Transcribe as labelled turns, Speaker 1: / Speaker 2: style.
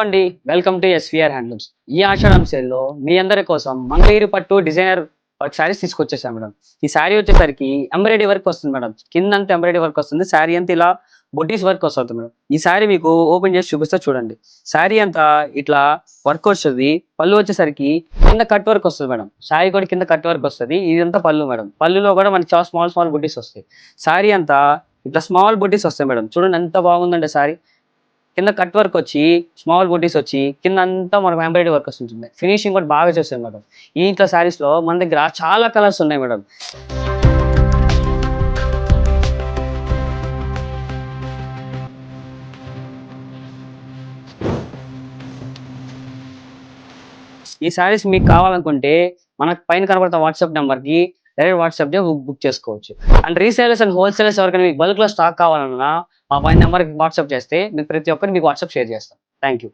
Speaker 1: అండి. Welcome to SVR handlooms. ఈ ఆషాఢం సేల్‌లో మీ అందరి కోసం మంగళగిరి పట్టు డిజైనర్ వర్క్ శారీస్ తీసుకొచ్చేసాను మేడం. ఈ శారీ వచ్చేసరికి ఎంబ్రాయిడరీ వర్క్ వస్తుంది మేడం. కిందంతా ఎంబ్రాయిడరీ వర్క్ వస్తుంది. శారీ అంతా ఇలా బుట్టీస్ వర్క్ వస్తది మేడం. ఈ శారీ మీకు ఓపెన్ చేసి చూపిస్తా చూడండి. శారీ అంతా ఇట్లా వర్క్ వస్తది. పళ్ళు వచ్చేసరికి కింద కట్ వర్క్ వస్తది మేడం. శారీ కూడా కింద కట్ వర్క్ వస్తది. ఇదంతా పళ్ళు మేడం. పళ్ళులో కూడా మనకి చాలా స్మాల్ స్మాల్ బుట్టీస్ వస్తాయి. శారీ అంతా ఇట్లా స్మాల్ బుట్టీస్ వస్తాయి మేడం. చూడండి ఎంత బాగుందండి శారీ. కింద కట్ వర్క్ వచ్చి, స్మాల్ బూటీస్ వచ్చి, కిందంతా మనకు ఎంబ్రాయిడరీ వర్క్ వస్తుంటుంది. ఫినిషింగ్ కూడా బాగా చేశారు మేడం. ఇట్లా శారీస్‌లో మన దగ్గర చాలా కలర్స్ ఉన్నాయి మేడం. ఈ శారీస్ మీకు కావాలనుకుంటే మనకు పైన కనబడుతున్న వాట్సాప్ నంబర్‌కి డైరెక్ట్ వాట్సాప్ బుక్ చేసుకోవచ్చు. అండ్ రీసేలర్స్ అండ్ హోల్‌సేలర్స్ ఎవరికైనా మీకు బల్క్‌లో స్టాక్ కావాలన్నా మా పైన నంబర్‌కి వాట్సాప్ చేస్తే మీకు ప్రతి ఒక్కరికి మీకు వాట్సాప్ షేర్ చేస్తాం. Thank you.